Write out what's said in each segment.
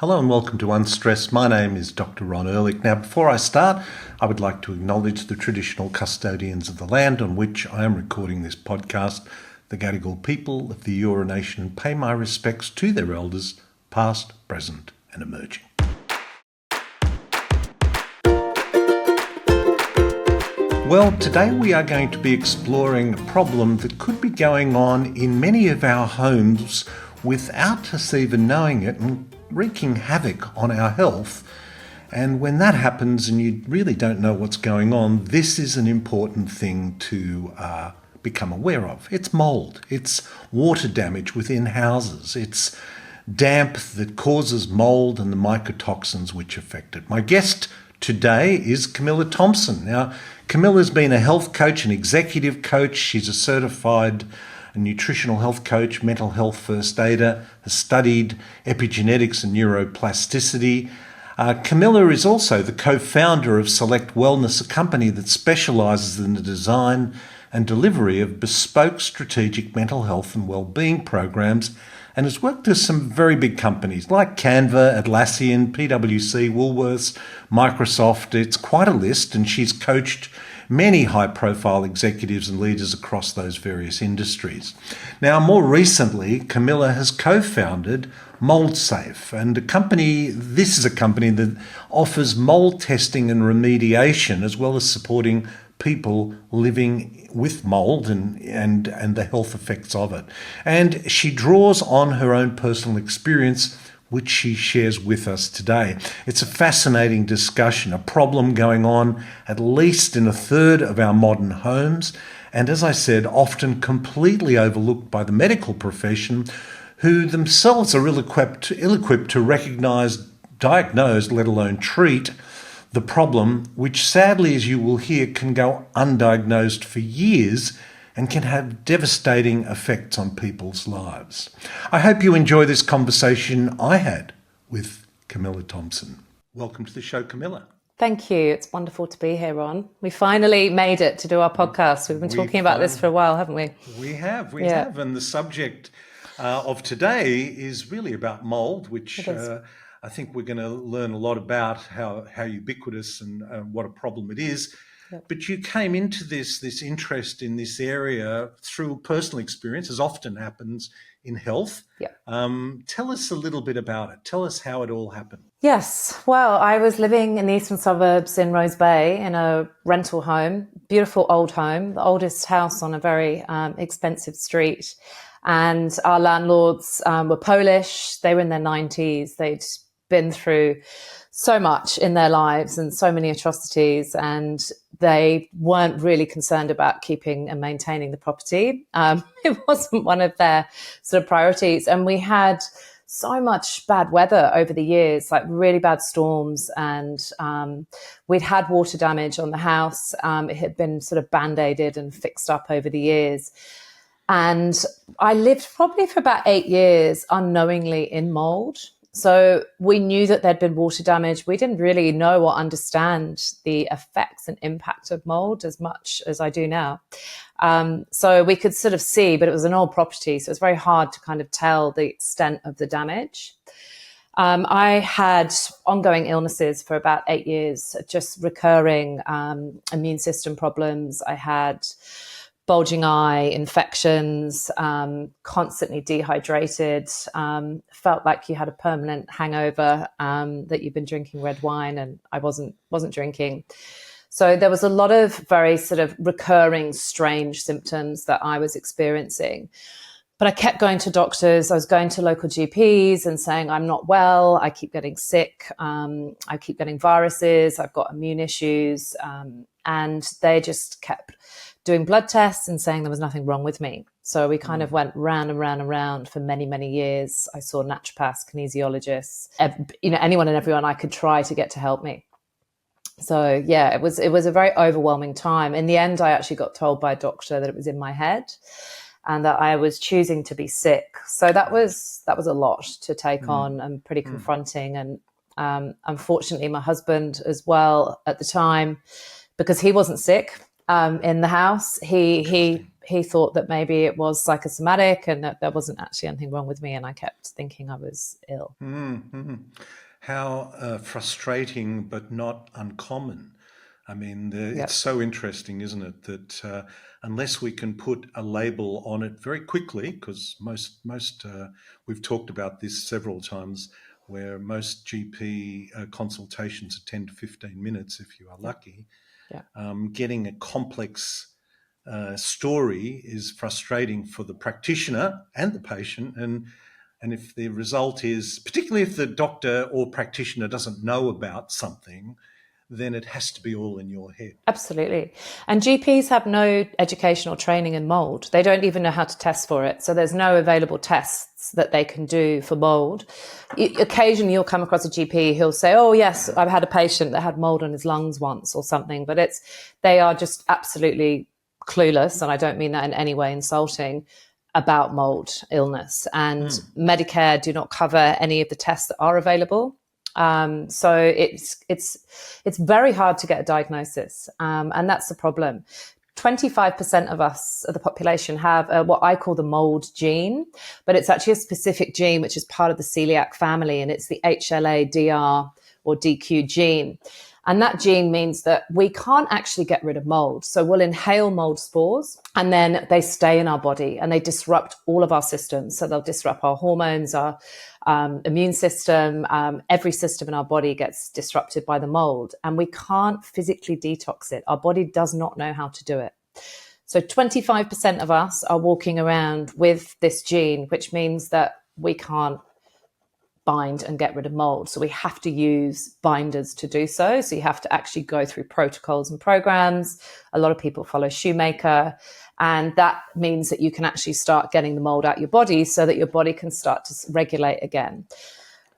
Hello and welcome to Unstress. My name is Dr. Ron Ehrlich. Now, before I start, I would like to acknowledge the traditional custodians of the land on which I am recording this podcast, the Gadigal people of the Eora Nation, and pay my respects to their elders, past, present and emerging. Well, today we are going to be exploring a problem that could be going on in many of our homes without us even knowing it and wreaking havoc on our health. And when that happens and you really don't know what's going on, this is an important thing to become aware of. It's mould. It's water damage within houses. It's damp that causes mould and the mycotoxins which affect it. My guest today is Camilla Thompson. Now, Camilla's been a health coach, an executive coach. She's a certified nutritional health coach, mental health first aider, has studied epigenetics and neuroplasticity. Camilla is also the co-founder of Select Wellness, a company that specialises in the design and delivery of bespoke strategic mental health and wellbeing programs, and has worked with some very big companies like Canva, Atlassian, PwC, Woolworths, Microsoft. It's quite a list, and she's coached many high-profile executives and leaders across those various industries. Now, more recently, Camilla has co-founded Mould-Safe, and this is a company that offers mould testing and remediation, as well as supporting people living with mould and the health effects of it. And she draws on her own personal experience, which she shares with us today. It's a fascinating discussion, a problem going on at least in a third of our modern homes, and as I said, often completely overlooked by the medical profession, who themselves are ill-equipped to recognise, diagnose, let alone treat the problem, which sadly, as you will hear, can go undiagnosed for years and can have devastating effects on people's lives. I hope you enjoy this conversation I had with Camilla Thompson. Welcome to the show, Camilla. Thank you. It's wonderful to be here, Ron. We finally made it to do our podcast. We've been talking about this for a while, haven't we? We have. And the subject of today is really about mould, which I think we're going to learn a lot about how ubiquitous and what a problem it is. Yep. But you came into this interest in this area through personal experience, as often happens in health. Yep. Tell us a little bit about it. Tell us how it all happened. Yes. Well, I was living in the eastern suburbs in Rose Bay in a rental home, beautiful old home, the oldest house on a very expensive street. And our landlords were Polish. They were in their 90s. They'd been through so much in their lives and so many atrocities, and they weren't really concerned about keeping and maintaining the property. It wasn't one of their sort of priorities. And we had so much bad weather over the years, like really bad storms, and we'd had water damage on the house. It had been sort of band-aided and fixed up over the years. And I lived probably for about 8 years unknowingly in mould. So we knew that there'd been water damage. We didn't really know or understand the effects and impact of mould as much as I do now. So we could sort of see, but it was an old property, so it's very hard to kind of tell the extent of the damage. I had ongoing illnesses for about 8 years, just recurring immune system problems. I had bulging eye, infections, constantly dehydrated, felt like you had a permanent hangover, that you've been drinking red wine, and I wasn't drinking. So there was a lot of very sort of recurring strange symptoms that I was experiencing. But I kept going to doctors. I was going to local GPs and saying, I'm not well. I keep getting sick. I keep getting viruses. I've got immune issues. And they just kept doing blood tests and saying there was nothing wrong with me. So we kind of went round and round and round for many, many years. I saw naturopaths, kinesiologists, anyone and everyone I could try to get to help me. So yeah, it was a very overwhelming time. In the end, I actually got told by a doctor that it was in my head and that I was choosing to be sick. So that was a lot to take on and pretty confronting. And unfortunately, my husband as well at the time, because he wasn't sick in the house, he he thought that maybe it was psychosomatic and that there wasn't actually anything wrong with me, and I kept thinking I was ill. Mm-hmm. How frustrating, but not uncommon. I mean, it's so interesting, isn't it, that unless we can put a label on it very quickly, because most we've talked about this several times, where most GP consultations are 10 to 15 minutes if you are lucky. Getting a complex story is frustrating for the practitioner and the patient, and if the result is, particularly if the doctor or practitioner doesn't know about something, then it has to be all in your head. Absolutely. And GPs have no educational training in mould. They don't even know how to test for it. So there's no available tests that they can do for mould. Occasionally you'll come across a GP who'll say, oh yes, I've had a patient that had mould on his lungs once or something, but they are just absolutely clueless, and I don't mean that in any way insulting, about mould illness. And Medicare do not cover any of the tests that are available. So it's very hard to get a diagnosis, and that's the problem. 25% of us, of the population, have what I call the mould gene, but it's actually a specific gene which is part of the celiac family, and it's the HLA-DR or DQ gene. And that gene means that we can't actually get rid of mold. So we'll inhale mold spores and then they stay in our body and they disrupt all of our systems. So they'll disrupt our hormones, our immune system, every system in our body gets disrupted by the mold, and we can't physically detox it. Our body does not know how to do it. So 25% of us are walking around with this gene, which means that we can't bind and get rid of mold. So we have to use binders to do so. So you have to actually go through protocols and programs. A lot of people follow Shoemaker, and that means that you can actually start getting the mold out your body so that your body can start to regulate again.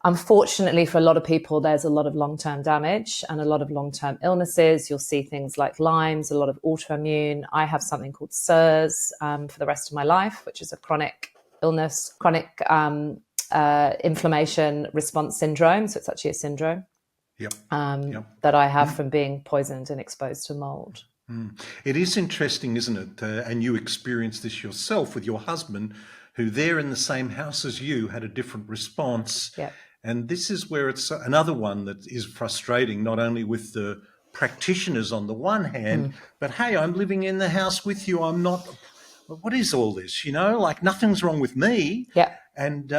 Unfortunately, for a lot of people, there's a lot of long-term damage and a lot of long-term illnesses. You'll see things like Lyme's, a lot of autoimmune. I have something called SIRS for the rest of my life, which is a chronic illness, chronic inflammation response syndrome. So it's actually a syndrome that I have from being poisoned and exposed to mold. It is interesting, isn't it? And you experienced this yourself with your husband, who there in the same house as you had a different response. Yeah. And this is where it's another one that is frustrating, not only with the practitioners on the one hand, but hey, I'm living in the house with you. I'm not, what is all this? You know, like nothing's wrong with me. Yeah. And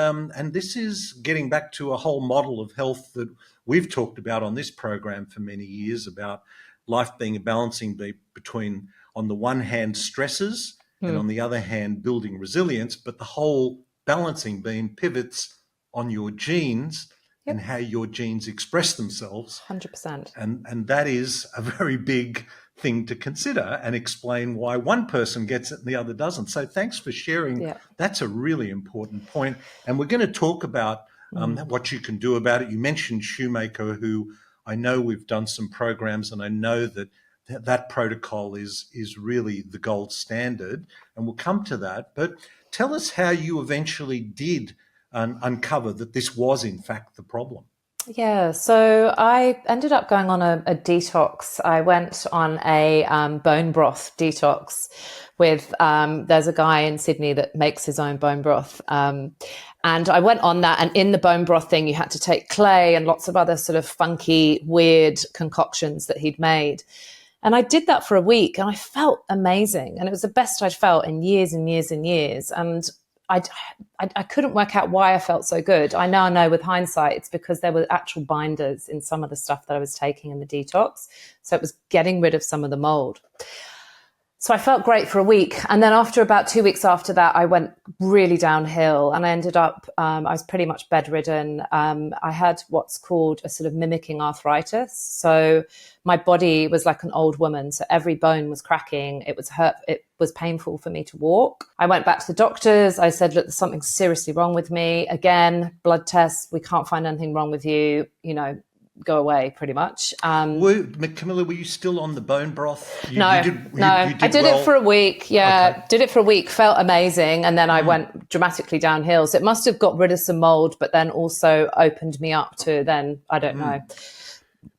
this is getting back to a whole model of health that we've talked about on this program for many years, about life being a balancing between, on the one hand, stresses and on the other hand, building resilience, but the whole balancing being pivots on your genes and how your genes express themselves. 100%. And that is a very big thing to consider and explain why one person gets it and the other doesn't. So thanks for sharing. Yeah. That's a really important point. And we're going to talk about what you can do about it. You mentioned Shoemaker, who I know we've done some programs, and I know that protocol is really the gold standard, and we'll come to that. But tell us how you eventually did uncover that this was in fact the problem. Yeah, so I ended up going on a detox. I went on a bone broth detox with, there's a guy in Sydney that makes his own bone broth. And I went on that, and in the bone broth thing, you had to take clay and lots of other sort of funky, weird concoctions that he'd made. And I did that for a week and I felt amazing. And it was the best I'd felt in years and years and years. And I couldn't work out why I felt so good. I now know with hindsight, it's because there were actual binders in some of the stuff that I was taking in the detox. So it was getting rid of some of the mold. So I felt great for a week. And then after about 2 weeks after that, I went really downhill and I ended up, I was pretty much bedridden. I had what's called a sort of mimicking arthritis. So my body was like an old woman. So every bone was cracking. It was hurt. It was painful for me to walk. I went back to the doctors. I said, look, there's something seriously wrong with me. Again, blood tests. We can't find anything wrong with you. You know, go away pretty much. Camilla, were you still on the bone broth? No. I did it for a week. Yeah, okay. Did it for a week, felt amazing. And then I went dramatically downhill. So it must have got rid of some mold, but then also opened me up to then, I don't know.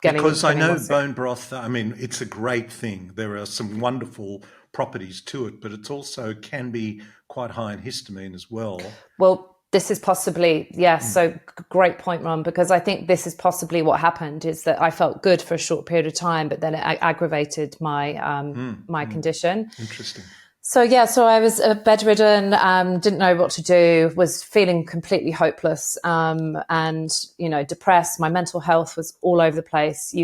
Because I know bone broth, I mean, it's a great thing. There are some wonderful properties to it, but it's also can be quite high in histamine as well. Well, this is possibly, so great point, Ron, because I think this is possibly what happened, is that I felt good for a short period of time, but then it aggravated my condition. Interesting. So I was bedridden, didn't know what to do, was feeling completely hopeless, and depressed. My mental health was all over the place.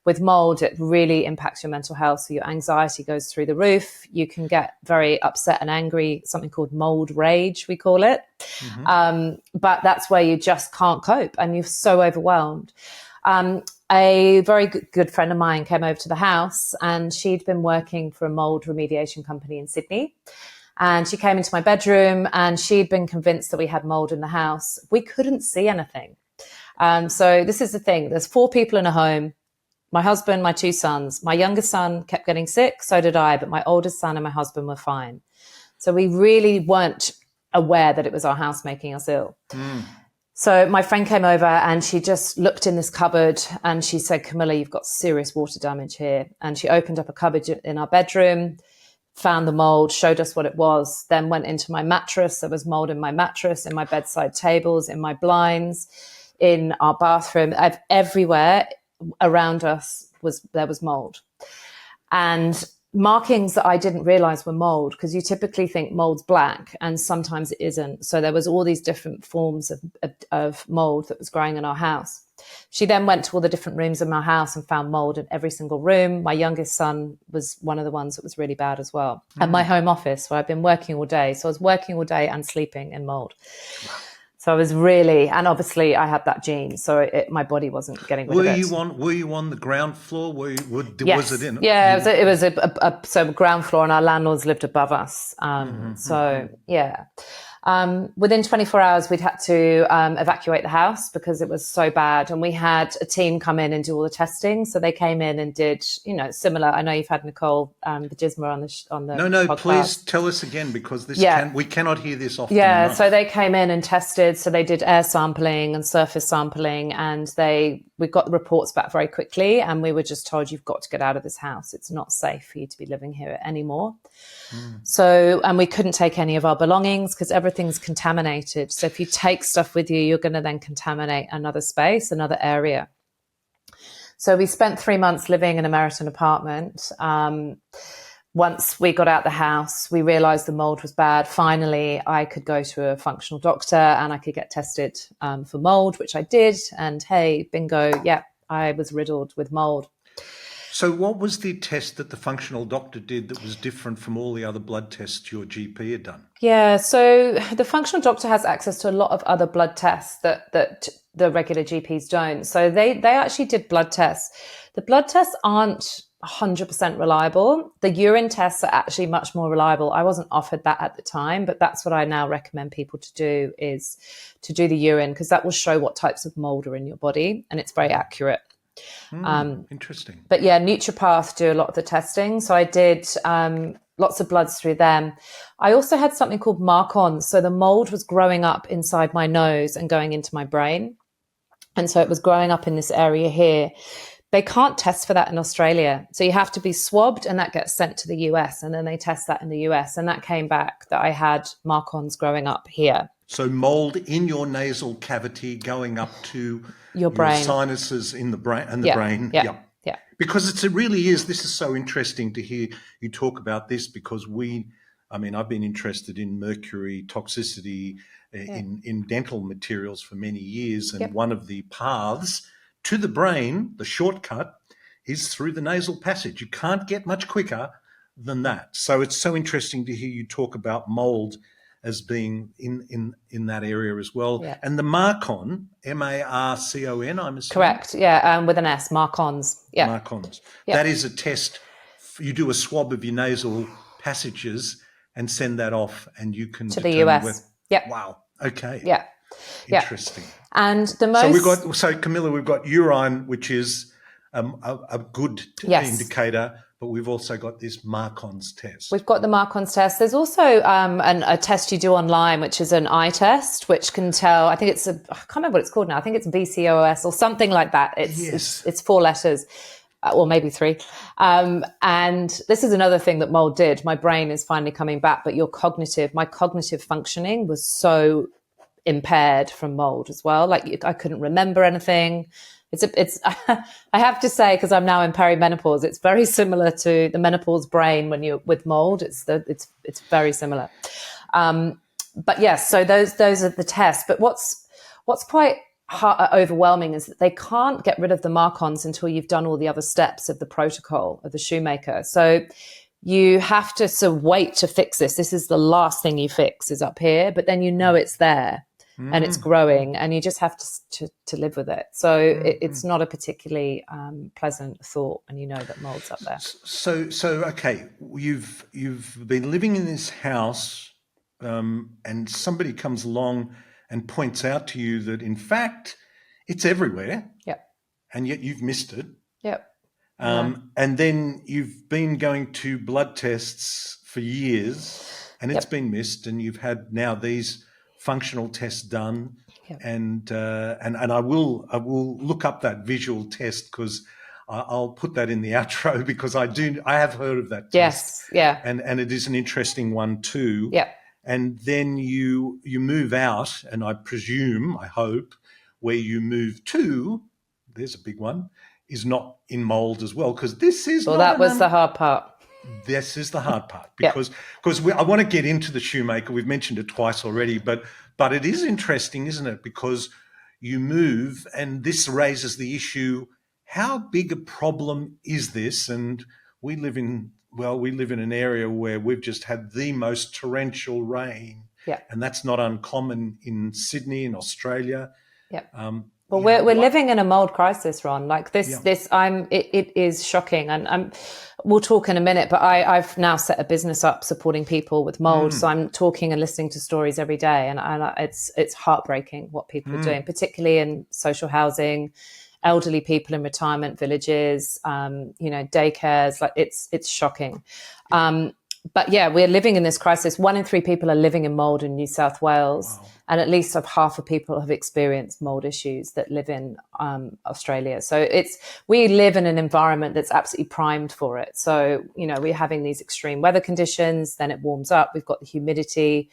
With mold, it really impacts your mental health. So your anxiety goes through the roof. You can get very upset and angry, something called mold rage, we call it. But that's where you just can't cope and you're so overwhelmed. A very good friend of mine came over to the house, and she'd been working for a mold remediation company in Sydney. And she came into my bedroom, and she'd been convinced that we had mold in the house. We couldn't see anything. So this is the thing. There's 4 people in a home. My husband, my 2 sons. My youngest son kept getting sick, so did I, but my oldest son and my husband were fine. So we really weren't aware that it was our house making us ill. So my friend came over and she just looked in this cupboard and she said, Camilla, you've got serious water damage here. And she opened up a cupboard in our bedroom, found the mold, showed us what it was, then went into my mattress. There was mold in my mattress, in my bedside tables, in my blinds, in our bathroom. Everywhere around us there was mold. And markings that I didn't realize were mold, because you typically think mold's black and sometimes it isn't. So there was all these different forms of mold that was growing in our house. She then went to all the different rooms in my house and found mold in every single room. My youngest son was one of the ones that was really bad as well. And my home office, where I've been working all day. So I was working all day and sleeping in mold. So I was really, and obviously I had that gene, so my body wasn't getting rid of it. Were you on the ground floor? Yes. Was it in? Yeah, it was a ground floor, and our landlords lived above us. Within 24 hours, we'd had to evacuate the house because it was so bad. And we had a team come in and do all the testing. So they came in and did, similar. I know you've had Nicole Bajisma on the No, podcast. please tell us again, because we cannot hear this often enough. So they came in and tested. So they did air sampling and surface sampling, and we got the reports back very quickly. And we were just told, you've got to get out of this house. It's not safe for you to be living here anymore. So, and we couldn't take any of our belongings because everything's contaminated. So if you take stuff with you, you're going to then contaminate another space, another area. So we spent 3 months living in a Meriton apartment. Once we got out the house, we realized the mold was bad. Finally, I could go to a functional doctor and I could get tested for mold, which I did. And hey, bingo, I was riddled with mold. So what was the test that the functional doctor did that was different from all the other blood tests your GP had done? Yeah, so the functional doctor has access to a lot of other blood tests that the regular GPs don't. So they actually did blood tests. The blood tests aren't 100% reliable. The urine tests are actually much more reliable. I wasn't offered that at the time, but that's what I now recommend people to do, is to do the urine, because that will show what types of mold are in your body, and it's very accurate. Interesting. But yeah, Nutripath do a lot of the testing. So I did lots of bloods through them. I also had something called mark-ons. So the mold was growing up inside my nose and going into my brain. And so it was growing up in this area here. They can't test for that in Australia. So you have to be swabbed, and that gets sent to the US, and then they test that in the US. And that came back that I had mark-ons growing up here. So mold in your nasal cavity going up to your brain, your sinuses in the brain and the brain. Yeah. Because it really is. This is so interesting to hear you talk about this, because I've been interested in mercury toxicity in dental materials for many years. And one of the paths to the brain, the shortcut, is through the nasal passage. You can't get much quicker than that. So it's so interesting to hear you talk about mold as being in that area as well. Yeah. And the mark-on, M-A-R-C-O-N, I'm assuming? Correct, with an S, mark-ons. Yeah. Mark-ons. Yeah. That is a test. You do a swab of your nasal passages and send that off, and you can to the US. Wow, okay. Yeah. Interesting. And the most... So Camilla, we've got urine, which is a good indicator, but we've also got this mark-ons test. We've got the mark-ons test. There's also a test you do online, which is an eye test, which can tell, I can't remember what it's called now. I think it's BCOS or something like that. It's 4 letters. or maybe 3. And this is another thing that mold did. My brain is finally coming back, but my cognitive functioning was so impaired from mold as well. Like I couldn't remember anything. It's I have to say, because I'm now in perimenopause, it's very similar to the menopause brain when you're with mold. It's very similar. But yes, so those are the tests. But what's quite overwhelming is that they can't get rid of the mark-ons until you've done all the other steps of the protocol of the shoemaker. So you have to sort of wait to fix this. This is the last thing you fix is up here, but then it's there. And it's growing, and you just have to live with it. So it's not a particularly pleasant thought when you know that mold's up there. So okay, you've been living in this house, and somebody comes along and points out to you that in fact it's everywhere. Yep. And yet you've missed it. Yep. And then you've been going to blood tests for years, and it's been missed, and you've had now these functional tests done, and I will look up that visual test, because I'll put that in the outro, because I have heard of that test. Yes, and it is an interesting one too. Yeah. And then you move out, and I presume, I hope, where you move to, there's a big one, is not in mold as well, because this is that was the hard part. This is the hard part, because I want to get into the shoemaker. We've mentioned it twice already, but it is interesting, isn't it? Because you move, and this raises the issue: how big a problem is this? And we live in an area where we've just had the most torrential rain, and that's not uncommon in Sydney, in Australia. Well, we're living in a mold crisis, Ron. Like this, it is shocking. And we'll talk in a minute, but I've now set a business up supporting people with mold. So I'm talking and listening to stories every day. And it's heartbreaking what people are doing, particularly in social housing, elderly people in retirement villages, daycares. Like it's shocking. But yeah, we're living in this crisis. 1 in 3 people are living in mold in New South Wales. Wow. And at least half of people have experienced mold issues that live in Australia. So we live in an environment that's absolutely primed for it. So, we're having these extreme weather conditions, then it warms up. We've got the humidity.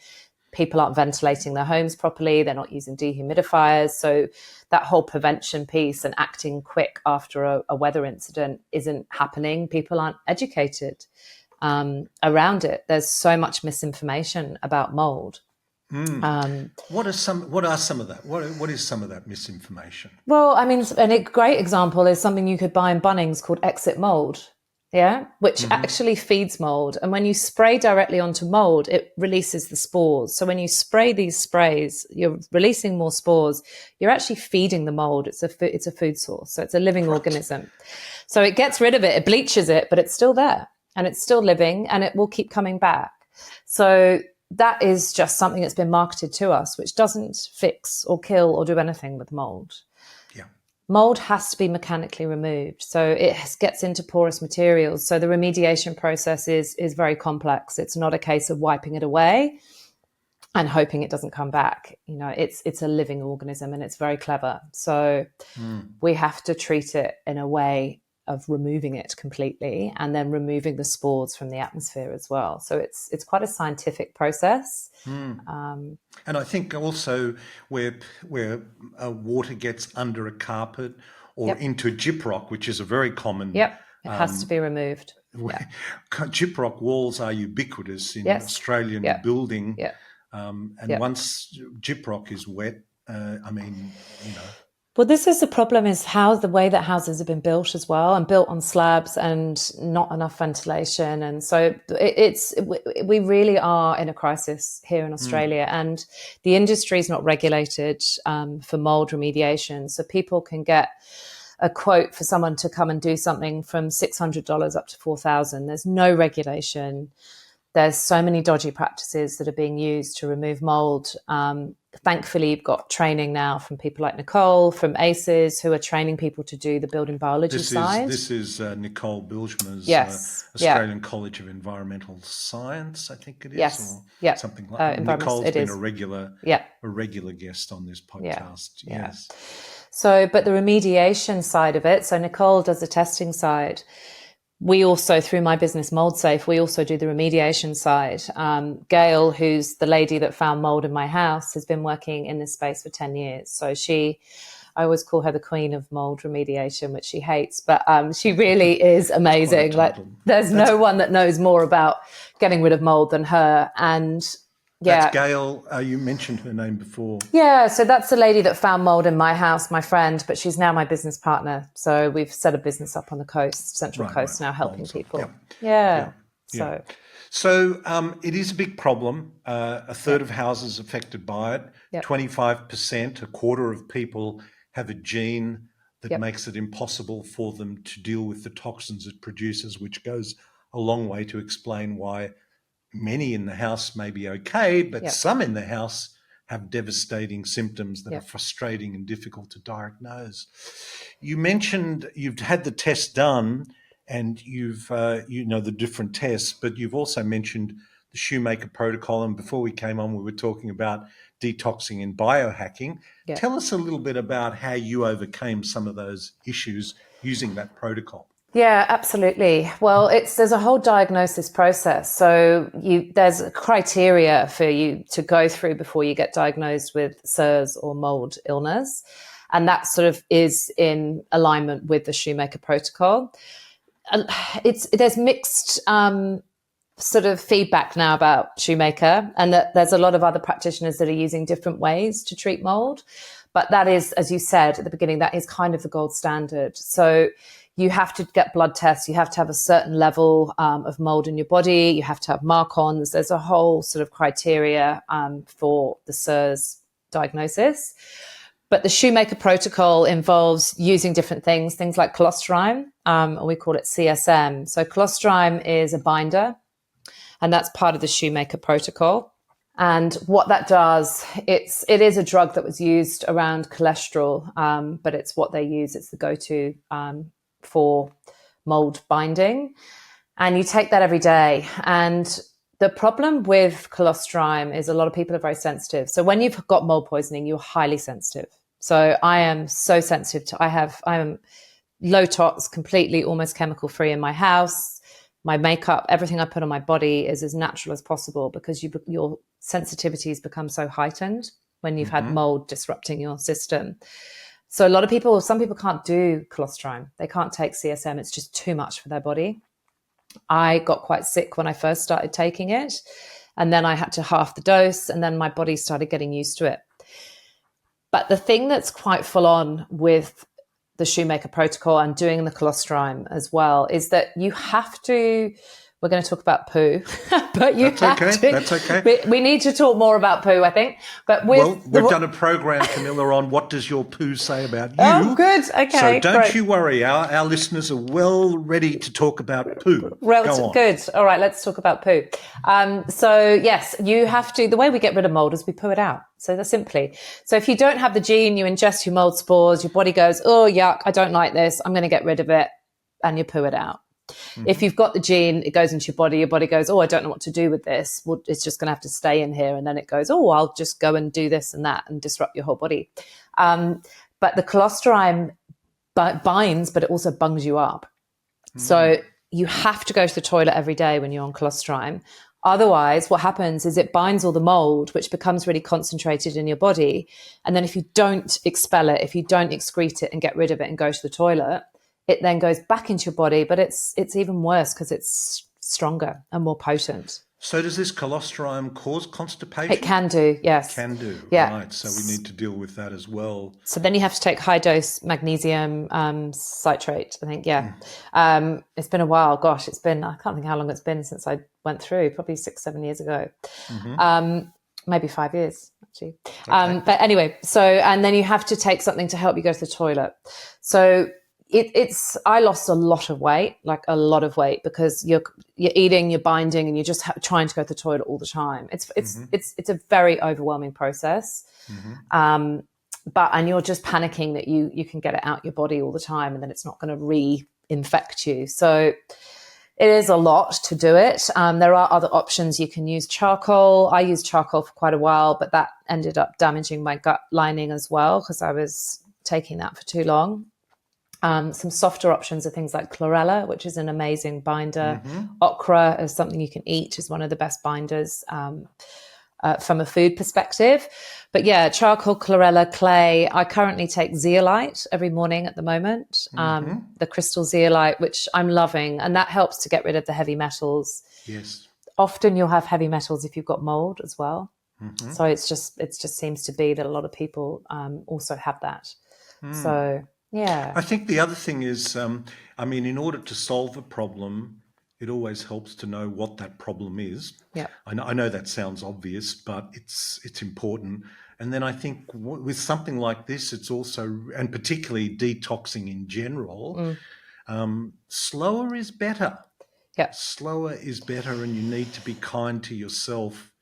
People aren't ventilating their homes properly. They're not using dehumidifiers. So that whole prevention piece and acting quick after a weather incident isn't happening. People aren't educated around it. There's so much misinformation about mold. What are some of that? What is some of that misinformation? Well, I mean, a great example is something you could buy in Bunnings called Exit Mold, which actually feeds mold. And when you spray directly onto mold, it releases the spores. So when you spray these sprays, you're releasing more spores. You're actually feeding the mold. It's a food source. So it's a living organism. So it gets rid of it, it bleaches it, but it's still there and it's still living, and it will keep coming back. So that is just something that's been marketed to us, which doesn't fix or kill or do anything with mold. Yeah. Mold has to be mechanically removed. So it gets into porous materials. So the remediation process is very complex. It's not a case of wiping it away and hoping it doesn't come back. It's a living organism, and it's very clever. So we have to treat it in a way of removing it completely, and then removing the spores from the atmosphere as well. So it's quite a scientific process. And I think also where water gets under a carpet or into gyprock, which is a very common. It has to be removed. Gyprock walls are ubiquitous in Australian building. Once gyprock is wet, Well, this is the problem, is how the way that houses have been built as well, and built on slabs and not enough ventilation. And so we really are in a crisis here in Australia, and the industry is not regulated for mold remediation. So people can get a quote for someone to come and do something from $600 up to $4,000. There's no regulation. There's so many dodgy practices that are being used to remove mold. Thankfully, you've got training now from people like Nicole from ACES, who are training people to do the building biology side. This is Nicole Bilgemer's Australian College of Environmental Science, I think it is, or something like that. Nicole's been a regular guest on this podcast. Yes. So, but the remediation side of it, so Nicole does the testing side. We also, through my business Mould-Safe, we also do the remediation side. Gail, who's the lady that found mold in my house, has been working in this space for 10 years. So I always call her the queen of mold remediation, which she hates, but she really is amazing. Like, there's no one that knows more about getting rid of mold than her. And yeah. That's Gail. You mentioned her name before. Yeah, so that's the lady that found mold in my house, my friend, but she's now my business partner. So we've set a business up on the coast, Central Coast, now helping people. Yeah. So it is a big problem. A third of houses affected by it. 25%, a quarter of people have a gene that makes it impossible for them to deal with the toxins it produces, which goes a long way to explain why many in the house may be okay, but some in the house have devastating symptoms that are frustrating and difficult to diagnose. You mentioned you've had the test done and you've, the different tests, but you've also mentioned the Shoemaker protocol. And before we came on, we were talking about detoxing and biohacking. Tell us a little bit about how you overcame some of those issues using that protocol. Yeah, absolutely. Well, there's a whole diagnosis process. So there's a criteria for you to go through before you get diagnosed with SIRS or mold illness. And that sort of is in alignment with the Shoemaker protocol. There's mixed sort of feedback now about Shoemaker, and that there's a lot of other practitioners that are using different ways to treat mold. But that is, as you said at the beginning, that is kind of the gold standard. So you have to get blood tests. You have to have a certain level of mold in your body. You have to have mark-ons. There's a whole sort of criteria for the SIRS diagnosis. But the Shoemaker protocol involves using different things like colostrum, and we call it CSM. So colostrum is a binder, and that's part of the Shoemaker protocol. And what that does, it is a drug that was used around cholesterol, but it's what they use. It's the go-to for mold binding, and you take that every day. And the problem with colostrum is a lot of people are very sensitive. So when you've got mold poisoning, you're highly sensitive. So I am so sensitive to, I am low tox, completely almost chemical free in my house. My makeup, everything I put on my body is as natural as possible, because your sensitivities become so heightened when you've had mold disrupting your system. So some people can't do colostrum. They can't take CSM. It's just too much for their body. I got quite sick when I first started taking it, and then I had to half the dose, and then my body started getting used to it. But the thing that's quite full on with the Shoemaker protocol and doing the colostrum as well is that you have to, we're going to talk about poo, but That's okay. We need to talk more about poo, I think. But we've done a program, Camilla, on what does your poo say about you. Oh, good. Okay. So don't you worry. Our listeners are well ready to talk about poo. Go on. Good. All right, let's talk about poo. So yes, you have to, the way we get rid of mold is we poo it out. So that's simply. So if you don't have the gene, you ingest your mold spores, your body goes, oh, yuck, I don't like this, I'm going to get rid of it, and you poo it out. If you've got the gene, it goes into your body goes, oh, I don't know what to do with this. Well, it's just going to have to stay in here. And then it goes, oh, I'll just go and do this and that and disrupt your whole body. But the colostrum binds, but it also bungs you up. So you have to go to the toilet every day when you're on colostrum. Otherwise, what happens is it binds all the mold, which becomes really concentrated in your body. And then if you don't expel it, if you don't excrete it and get rid of it and go to the toilet, it then goes back into your body, but it's even worse because it's stronger and more potent. So does this colostrum cause constipation? It can do, yes. Can do, yeah. Right. So we need to deal with that as well. So then you have to take high-dose magnesium citrate, I think, yeah. It's been a while. Gosh, I can't think how long it's been since I went through, probably 6-7 years ago. Maybe 5 years, actually. Okay. But anyway, and then you have to take something to help you go to the toilet. So I lost a lot of weight, because you're eating, you're binding, and you're just trying to go to the toilet all the time. It's a very overwhelming process. And you're just panicking that you can get it out your body all the time, and then it's not going to re-infect you. So it is a lot to do it. There are other options. You can use charcoal. I used charcoal for quite a while, but that ended up damaging my gut lining as well, because I was taking that for too long. Some softer options are things like chlorella, which is an amazing binder. Okra is something you can eat, is one of the best binders from a food perspective. But yeah, charcoal, chlorella, clay. I currently take zeolite every morning at the moment, the crystal zeolite, which I'm loving. And that helps to get rid of the heavy metals. Yes. Often you'll have heavy metals if you've got mold as well. So it just seems to be that a lot of people also have that. So, yeah. I think the other thing is, in order to solve a problem, it always helps to know what that problem is. Yeah. I know that sounds obvious, but it's important. And then I think with something like this, it's also, and particularly detoxing in general, slower is better. Yeah. Slower is better, and you need to be kind to yourself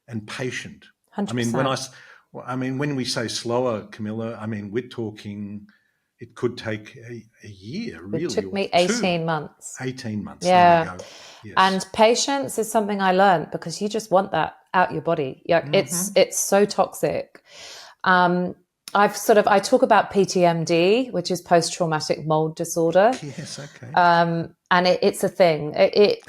and patient. 100%. When we say slower, Camilla, we're talking, it could take a year, really. It took me or 18 months. 18 months, Yeah. there we go. Yes. And patience is something I learned, because you just want that out your body. Yeah, it's so toxic. I talk about PTMD, which is post-traumatic mold disorder. Yes, okay. And it's a thing.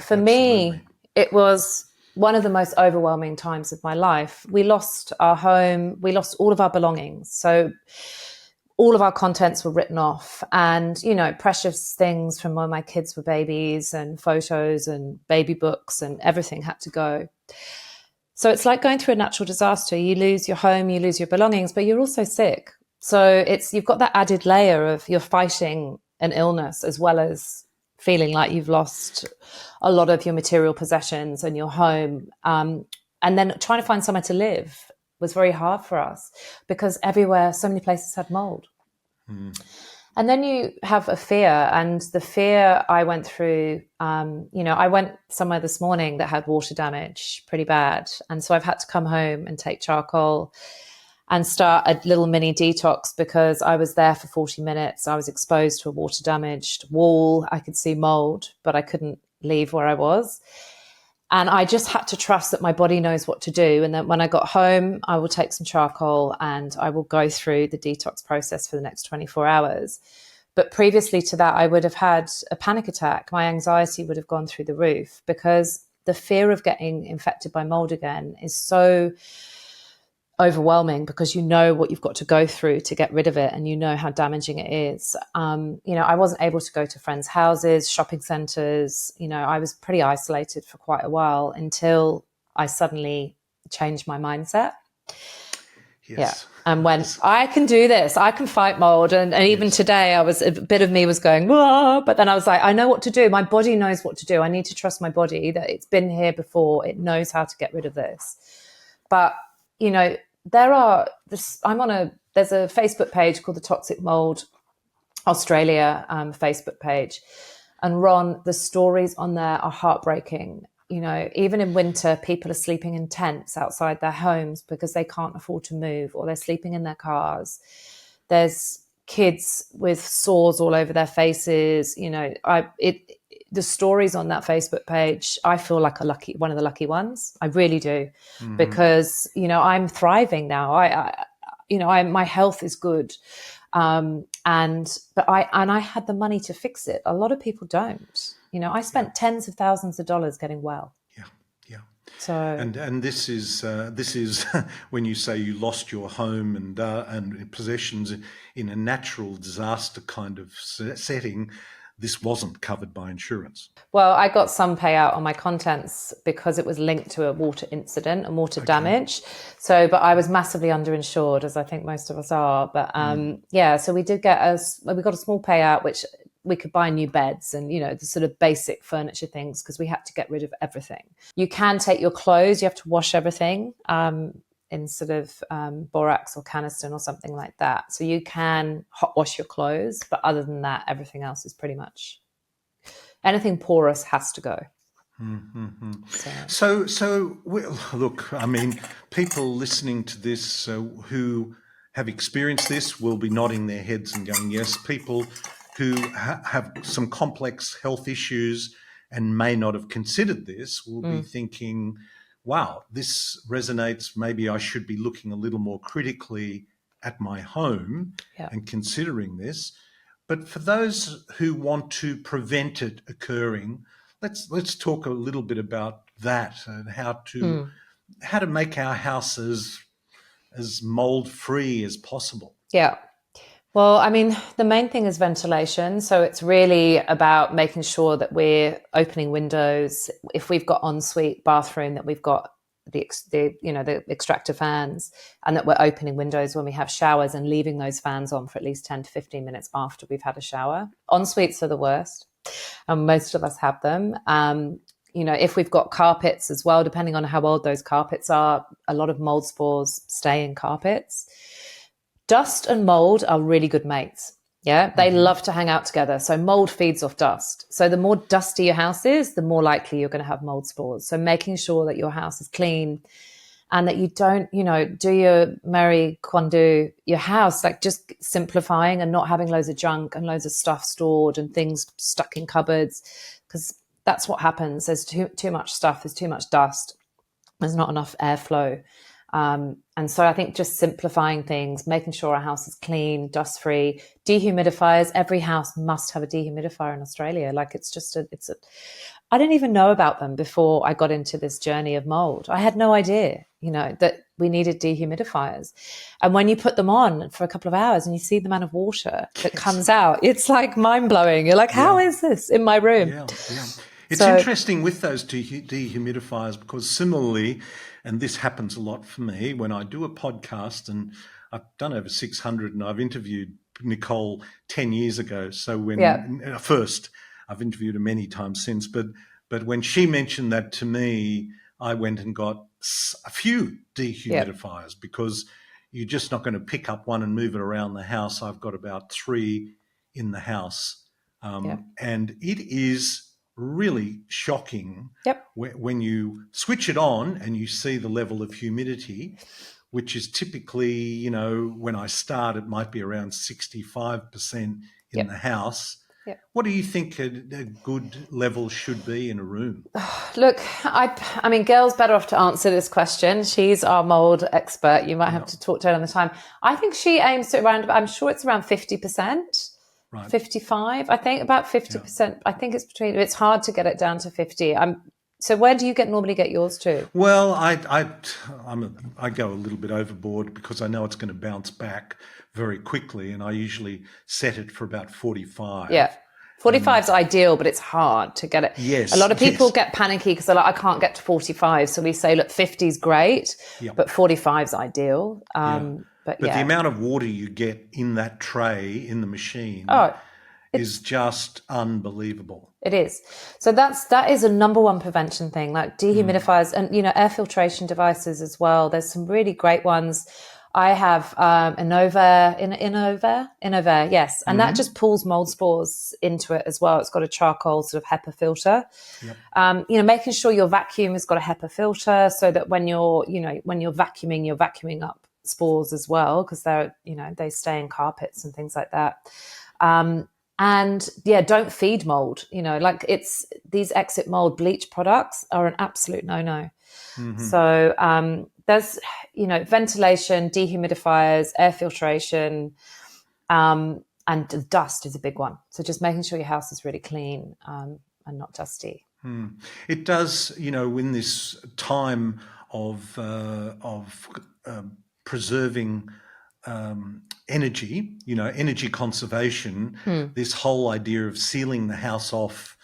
For me, it was one of the most overwhelming times of my life. We lost our home. We lost all of our belongings. So all of our contents were written off, and, precious things from when my kids were babies, and photos and baby books and everything had to go. So it's like going through a natural disaster. You lose your home, you lose your belongings, but you're also sick. So you've got that added layer of you're fighting an illness, as well as feeling like you've lost a lot of your material possessions and your home. And then trying to find somewhere to live was very hard for us, because everywhere, so many places had mold. And then you have a fear, and the fear I went through, I went somewhere this morning that had water damage pretty bad. And so I've had to come home and take charcoal and start a little mini detox, because I was there for 40 minutes. I was exposed to a water damaged wall. I could see mold, but I couldn't leave where I was. And I just had to trust that my body knows what to do. And then when I got home, I will take some charcoal and I will go through the detox process for the next 24 hours. But previously to that, I would have had a panic attack. My anxiety would have gone through the roof, because the fear of getting infected by mold again is so overwhelming, because you know what you've got to go through to get rid of it, and you know how damaging it is. I wasn't able to go to friends' houses, shopping centres. I was pretty isolated for quite a while, until I suddenly changed my mindset. Yes. Yeah. And when I can do this, I can fight mold. And even today, a bit of me was going, whoa, but then I was like, I know what to do. My body knows what to do. I need to trust my body, that it's been here before. It knows how to get rid of this. But there's a Facebook page called the Toxic Mold Australia Facebook page. And Ron, the stories on there are heartbreaking. Even in winter, people are sleeping in tents outside their homes because they can't afford to move, or they're sleeping in their cars. There's kids with sores all over their faces. The stories on that Facebook page, I feel like one of the lucky ones. I really do, because I'm thriving now. My health is good, but I had the money to fix it. A lot of people don't. I spent tens of thousands of dollars getting well. Yeah. So and this is when you say you lost your home and possessions in a natural disaster kind of setting. This wasn't covered by insurance. Well, I got some payout on my contents because it was linked to a water incident and water damage. So, but I was massively underinsured, as I think most of us are. But so we got a small payout, which we could buy new beds and, the sort of basic furniture things, because we had to get rid of everything. You can take your clothes, you have to wash everything in sort of borax or Caniston or something like that. So you can hot wash your clothes, but other than that, everything else is pretty much, anything porous has to go. So look, people listening to this who have experienced this will be nodding their heads and going, yes. People who have some complex health issues and may not have considered this will be thinking, wow, this resonates. Maybe I should be looking a little more critically at my home Yeah. and considering this. But for those who want to prevent it occurring, let's talk a little bit about that and how to make our house as mold-free as possible. Yeah. Well, I mean, the main thing is ventilation. So it's really about making sure that we're opening windows. If we've got ensuite bathroom, that we've got the extractor fans, and that we're opening windows when we have showers and leaving those fans on for at least 10 to 15 minutes after we've had a shower. Ensuites are the worst, and most of us have them. If we've got carpets as well, depending on how old those carpets are, a lot of mold spores stay in carpets. Dust and mold are really good mates. Yeah, they love to hang out together. So mold feeds off dust. So the more dusty your house is, the more likely you're going to have mold spores. So making sure that your house is clean and that you don't, do your Marie Kondo, your house, like just simplifying and not having loads of junk and loads of stuff stored and things stuck in cupboards, because that's what happens. There's too much stuff. There's too much dust. There's not enough airflow. And so I think just simplifying things, making sure our house is clean, dust-free, dehumidifiers. Every house must have a dehumidifier in Australia. Like I didn't even know about them before I got into this journey of mold. I had no idea, that we needed dehumidifiers. And when you put them on for a couple of hours and you see the amount of water that comes out, it's like mind-blowing. You're like, how is this in my room? Yeah. It's interesting with those dehumidifiers, because similarly, and this happens a lot for me when I do a podcast, and I've done over 600 and I've interviewed Nicole 10 years ago. So first, I've interviewed her many times since, but when she mentioned that to me, I went and got a few dehumidifiers because you're just not going to pick up one and move it around the house. I've got about 3 in the house. And it is really shocking when you switch it on and you see the level of humidity, which is typically, when I start, it might be around 65% in the house. What do you think a good level should be in a room? Look, I mean, Gail's better off to answer this question. She's our mold expert. You might have to talk to her on the time. I think she aims to I'm sure it's around 50%. Right. 55, I think, about 50%. I think it's hard to get it down to 50. So where do you normally get yours to? Well, I go a little bit overboard because I know it's going to bounce back very quickly, and I usually set it for about 45. Yeah. 45 is ideal, but it's hard to get it. Yes. A lot of people get panicky because they're like, I can't get to 45. So we say, look, 50 is great, but 45 is ideal. But the amount of water you get in that tray in the machine is just unbelievable. It is. So that is a number one prevention thing, like dehumidifiers and, air filtration devices as well. There's some really great ones. I have Innova, yes. And that just pulls mold spores into it as well. It's got a charcoal sort of HEPA filter. Making sure your vacuum has got a HEPA filter so that when you're vacuuming, you're vacuuming up spores as well, because they stay in carpets and things like that. Don't feed mold. These exit mold bleach products are an absolute no-no. So there's ventilation, dehumidifiers, air filtration, and dust is a big one. So just making sure your house is really clean and not dusty. It does, in this time of preserving energy, energy conservation, this whole idea of sealing the house off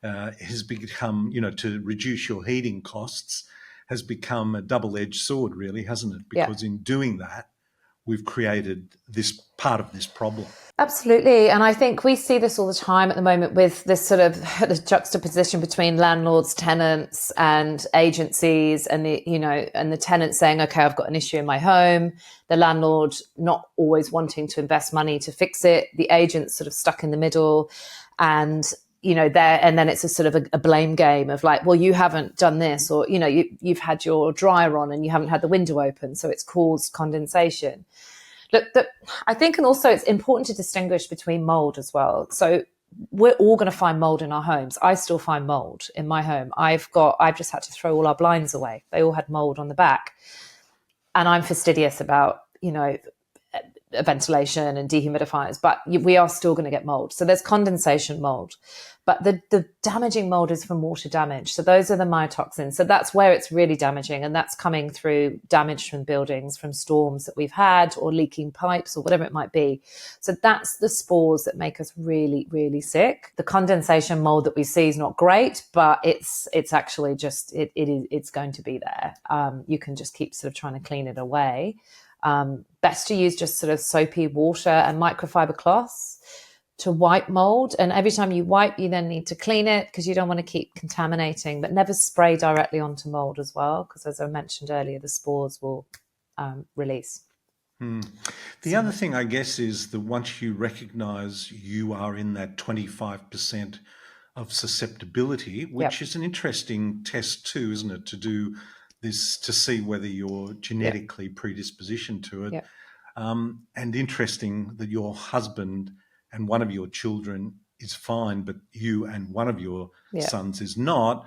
has become, to reduce your heating costs, has become a double-edged sword, really, hasn't it? Because in doing that, we've created this part of this problem. Absolutely. And I think we see this all the time at the moment with this sort of the juxtaposition between landlords, tenants and agencies, and the tenants saying, okay, I've got an issue in my home. The landlord not always wanting to invest money to fix it. The agent's sort of stuck in the middle, and then it's a sort of a blame game of like, well, you haven't done this, or, you've had your dryer on and you haven't had the window open, so it's caused condensation. Look, I think, and also it's important to distinguish between mold as well. So we're all going to find mold in our homes. I still find mold in my home. I've just had to throw all our blinds away. They all had mold on the back. And I'm fastidious about, ventilation and dehumidifiers, but we are still going to get mold. So there's condensation mold, but the damaging mold is from water damage. So those are the mycotoxins. So that's where it's really damaging, and that's coming through damage from buildings, from storms that we've had, or leaking pipes, or whatever it might be. So that's the spores that make us really, really sick. The condensation mold that we see is not great, but it's actually just it's going to be there. You can just keep sort of trying to clean it away. Best to use just sort of soapy water and microfiber cloths to wipe mold. And every time you wipe, you then need to clean it, because you don't want to keep contaminating, but never spray directly onto mold as well, because as I mentioned earlier, the spores will release. The other thing, I guess, is that once you recognize you are in that 25% of susceptibility, which is an interesting test too, isn't it, to do this, to see whether you're genetically predispositioned to it. And interesting that your husband and one of your children is fine, but you and one of your sons is not.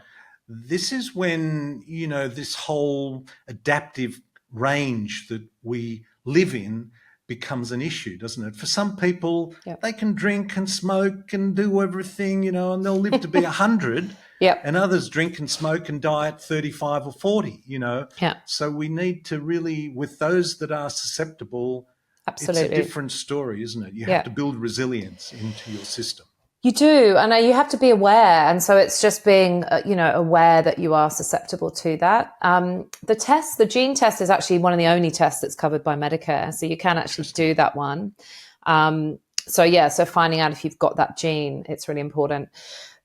This is when, you know, this whole adaptive range that we live in becomes an issue, doesn't it? For some people, they can drink and smoke and do everything, you know, and they'll live to be 100. And others drink and smoke and die at 35 or 40, you know. So we need to really, with those that are susceptible, absolutely, it's a different story, isn't it? You have to build resilience into your system. You do, and you have to be aware. And so it's just being, aware that you are susceptible to that. The gene test is actually one of the only tests that's covered by Medicare. So you can actually do that one. So finding out if you've got that gene, it's really important.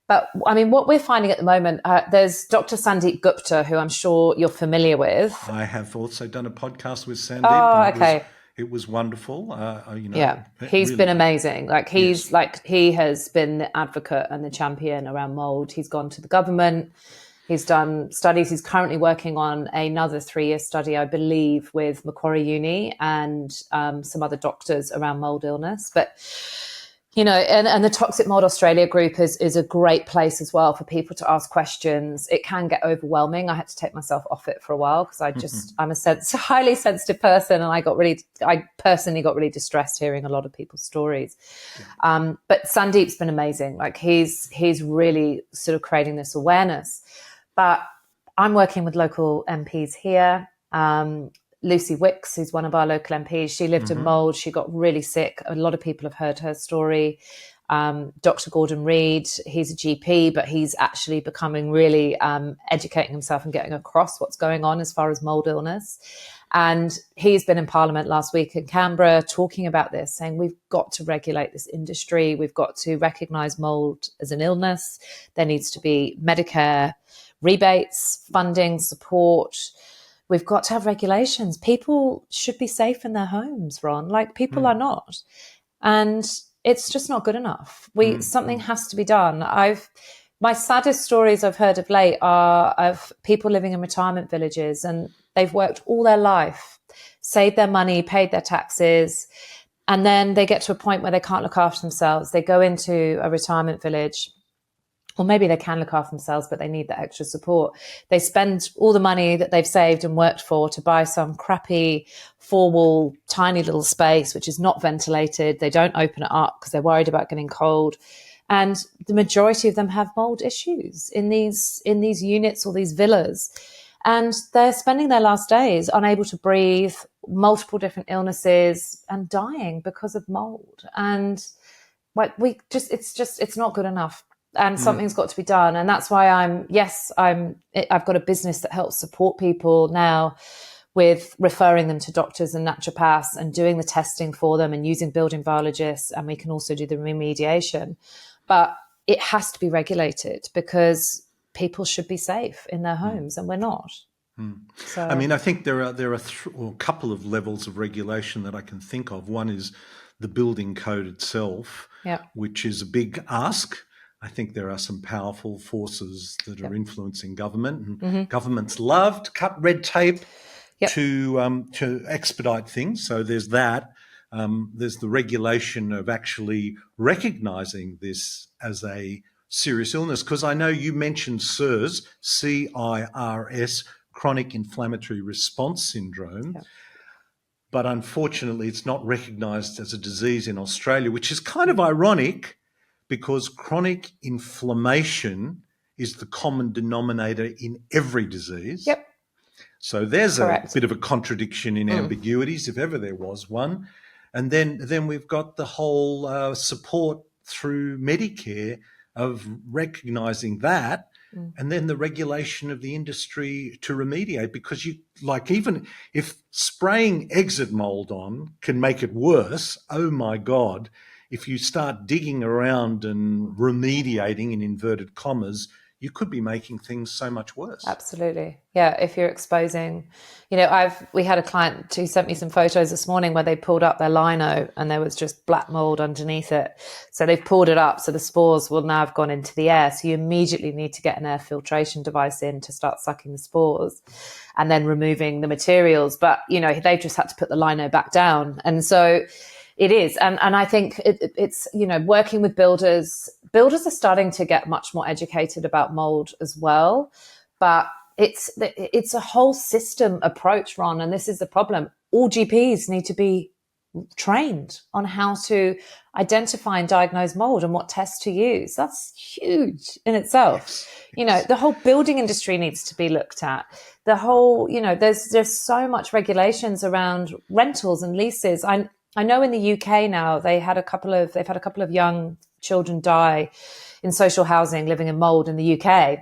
But I mean, what we're finding at the moment, there's Dr. Sandeep Gupta, who I'm sure you're familiar with. I have also done a podcast with Sandeep. Oh, okay. It was wonderful. He's been amazing. He has been the advocate and the champion around mold. He's gone to the government. He's done studies. He's currently working on another 3-year study, I believe, with Macquarie Uni and some other doctors around mold illness. But and the Toxic Mold Australia group is a great place as well for people to ask questions. It can get overwhelming. I had to take myself off it for a while because I'm a highly sensitive person, and I personally got really distressed hearing a lot of people's stories. But Sandeep's been amazing. Like he's really sort of creating this awareness. But I'm working with local MPs here. Lucy Wicks, who's one of our local MPs, she lived in mould. She got really sick. A lot of people have heard her story. Dr. Gordon Reid, he's a GP, but he's actually becoming really educating himself and getting across what's going on as far as mould illness. And he's been in Parliament last week in Canberra talking about this, saying we've got to regulate this industry. We've got to recognise mould as an illness. There needs to be Medicare rebates, funding, support. We've got to have regulations. People should be safe in their homes, Ron. Like people are not. And it's just not good enough. Something has to be done. My saddest stories I've heard of late are of people living in retirement villages, and they've worked all their life, saved their money, paid their taxes, and then they get to a point where they can't look after themselves. They go into a retirement village, or maybe they can look after themselves, but they need that extra support. They spend all the money that they've saved and worked for to buy some crappy 4-wall, tiny little space, which is not ventilated. They don't open it up because they're worried about getting cold. And the majority of them have mold issues in these units or these villas. And they're spending their last days unable to breathe, multiple different illnesses, and dying because of mold. And it's not good enough. And something's got to be done. And that's why I've got a business that helps support people now with referring them to doctors and naturopaths and doing the testing for them and using building biologists. And we can also do the remediation. But it has to be regulated because people should be safe in their homes, and we're not. So, I mean, I think there are a couple of levels of regulation that I can think of. One is the building code itself, which is a big ask. I think there are some powerful forces that are influencing government, and governments love to cut red tape to expedite things. So there's that. There's the regulation of actually recognising this as a serious illness, because I know you mentioned CIRS, C-I-R-S, chronic inflammatory response syndrome. but unfortunately it's not recognised as a disease in Australia, which is kind of ironic because chronic inflammation is the common denominator in every disease. Yep. So there's Correct. a bit of a contradiction in ambiguities, if ever there was one. And then we've got the whole support through Medicare of recognising that, and then the regulation of the industry to remediate, because even if spraying exit mold on can make it worse, oh my God, if you start digging around and remediating in inverted commas, you could be making things so much worse. Absolutely. Yeah. If you're exposing, we had a client who sent me some photos this morning where they pulled up their lino and there was just black mold underneath it. So they've pulled it up. So the spores will now have gone into the air. So you immediately need to get an air filtration device in to start sucking the spores and then removing the materials. But, they've just had to put the lino back down. And so it is. And I think it's, working with builders are starting to get much more educated about mold as well. But it's a whole system approach, Ron. And this is the problem. All GPs need to be trained on how to identify and diagnose mold and what tests to use. That's huge in itself. Yes. The whole building industry needs to be looked at. The whole, there's so much regulations around rentals and leases. I know in the UK now they've had a couple of young children die in social housing living in mold in the UK.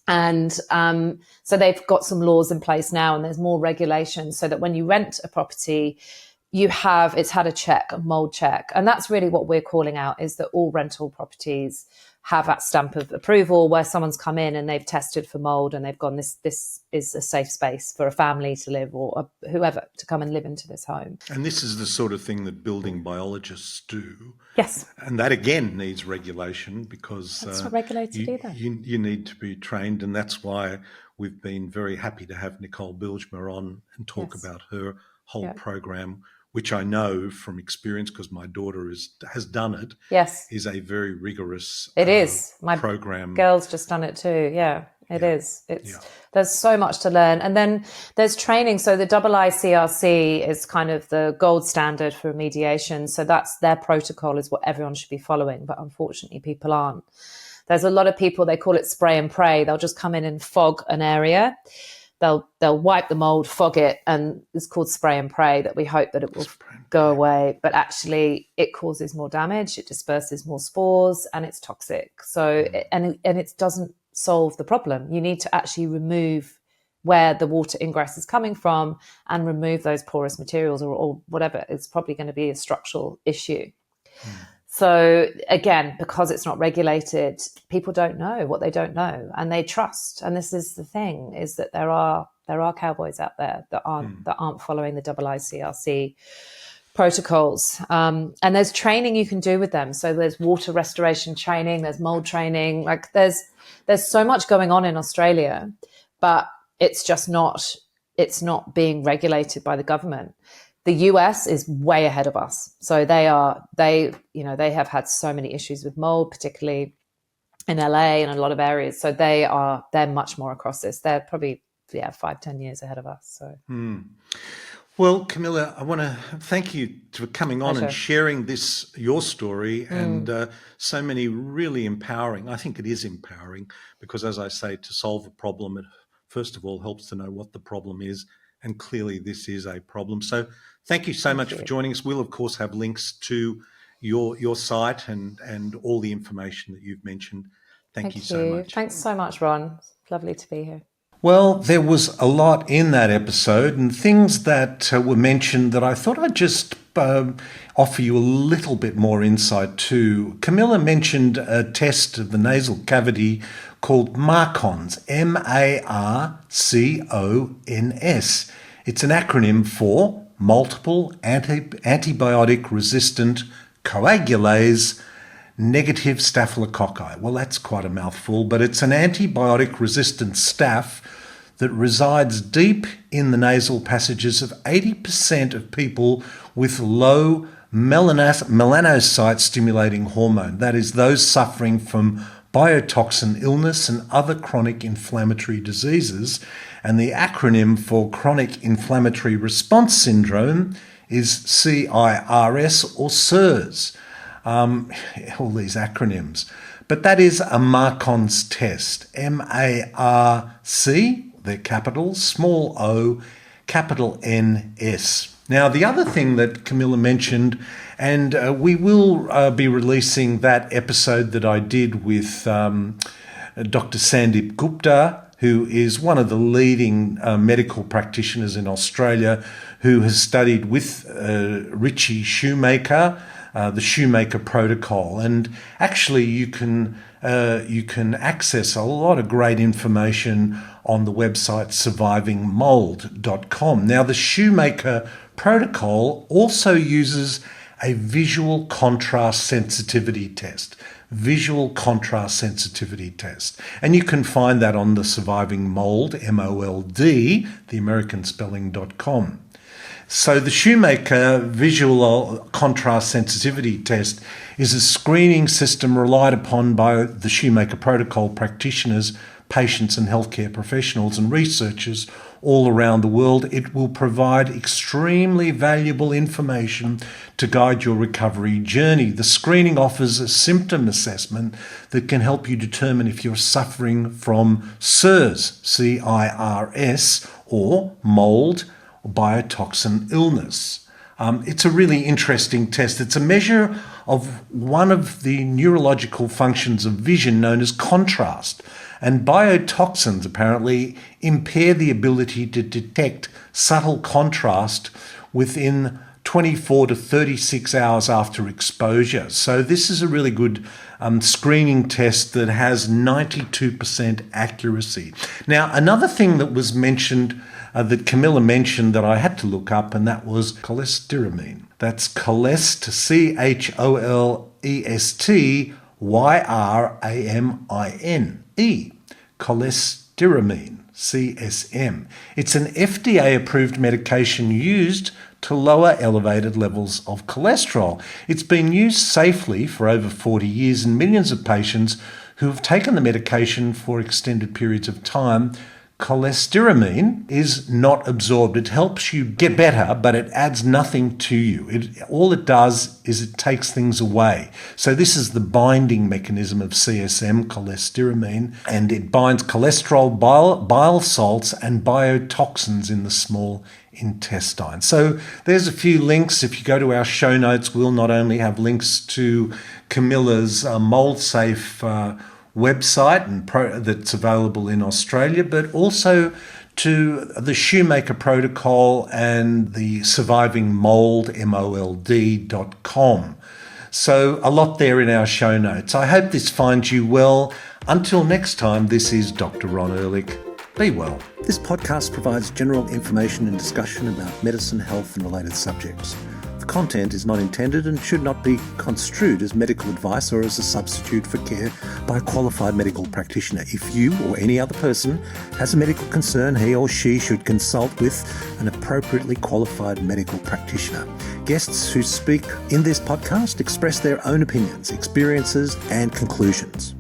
And so they've got some laws in place now, and there's more regulations so that when you rent a property, it's had a mold check. And that's really what we're calling out, is that all rental properties have that stamp of approval where someone's come in and they've tested for mold and they've gone, this is a safe space for a family to live, or whoever to come and live into this home. And this is the sort of thing that building biologists do. Yes. And that again needs regulation, because that's not regulated either. You need to be trained, and that's why we've been very happy to have Nicole Bilgemer on and talk about her whole program, which I know from experience because my daughter has done it. Yes. Is a very rigorous My program. Girl's just done it too. Yeah, it is. There's so much to learn. And then there's training. So the IICRC is kind of the gold standard for remediation. So that's their protocol, is what everyone should be following. But unfortunately, people aren't. There's a lot of people, they call it spray and pray. They'll just come in and fog an area. They'll wipe the mold, fog it, and it's called spray and pray, that we hope that it will go away. But actually it causes more damage, it disperses more spores, and it's toxic. So, and it doesn't solve the problem. You need to actually remove where the water ingress is coming from and remove those porous materials or whatever. It's probably going to be a structural issue. So again, because it's not regulated, people don't know what they don't know, and they trust. And this is the thing, is that there are cowboys out there that aren't following the IICRC protocols. And there's training you can do with them. So there's water restoration training, there's mold training. Like there's so much going on in Australia, but it's not being regulated by the government. The US is way ahead of us. So they have had so many issues with mold, particularly in LA and a lot of areas. So they're much more across this. They're probably 5-10 years ahead of us. So. Well, Camilla, I want to thank you for coming on and sharing your story, and so many really empowering. I think it is empowering because, as I say, to solve a problem, it first of all helps to know what the problem is. And clearly this is a problem. So thank you so much for joining us. We'll, of course, have links to your site and all the information that you've mentioned. Thank you so much. Thanks so much, Ron. It's lovely to be here. Well, there was a lot in that episode, and things that were mentioned that I thought I'd just offer you a little bit more insight to. Camilla mentioned a test of the nasal cavity called MARCONS, MARCONS. It's an acronym for Multiple Antibiotic Resistant Coagulase Negative Staphylococci. Well, that's quite a mouthful, but it's an antibiotic-resistant staph that resides deep in the nasal passages of 80% of people with low melanocyte-stimulating hormone. That is, those suffering from biotoxin illness and other chronic inflammatory diseases. And the acronym for chronic inflammatory response syndrome is CIRS or SIRS. All these acronyms. But that is a Marcon's test. MARC, they're capitals, small o, capital NS. Now, the other thing that Camilla mentioned, and we will be releasing that episode that I did with Dr. Sandeep Gupta, who is one of the leading medical practitioners in Australia, who has studied with Richie Shoemaker, the Shoemaker Protocol. And actually you can access a lot of great information on the website survivingmould.com. Now, the Shoemaker Protocol also uses a visual contrast sensitivity test. Visual contrast sensitivity test. And you can find that on the Surviving Mould, MOLD, the American spelling.com. So the Shoemaker Visual Contrast Sensitivity Test is a screening system relied upon by the Shoemaker Protocol practitioners, patients and healthcare professionals and researchers all around the world. It will provide extremely valuable information to guide your recovery journey. The screening offers a symptom assessment that can help you determine if you're suffering from SIRS, C-I-R-S, or mould or biotoxin illness. It's a really interesting test. It's a measure of one of the neurological functions of vision known as contrast. And biotoxins apparently impair the ability to detect subtle contrast within 24 to 36 hours after exposure. So this is a really good screening test that has 92% accuracy. Now, another thing that was mentioned, that Camilla mentioned that I had to look up, and that was cholestyramine. That's cholest, CHOLESTYRAMINE, cholestyramine, CSM. It's an FDA-approved medication used to lower elevated levels of cholesterol. It's been used safely for over 40 years, and millions of patients who have taken the medication for extended periods of time. Cholestyramine is not absorbed. It helps you get better, but it adds nothing to you. All it does is it takes things away. So this is the binding mechanism of CSM, cholestyramine, and it binds cholesterol, bile salts, and biotoxins in the small intestine. So there's a few links. If you go to our show notes, we'll not only have links to Camilla's mould-safe website and that's available in Australia, but also to the Shoemaker Protocol and the Surviving Mould, MOLD.com. So a lot there in our show notes. I hope this finds you well. Until next time, this is Dr. Ron Ehrlich. Be well. This podcast provides general information and discussion about medicine, health and related subjects. The content is not intended and should not be construed as medical advice or as a substitute for care by a qualified medical practitioner. If you or any other person has a medical concern, he or she should consult with an appropriately qualified medical practitioner. Guests who speak in this podcast express their own opinions, experiences and conclusions.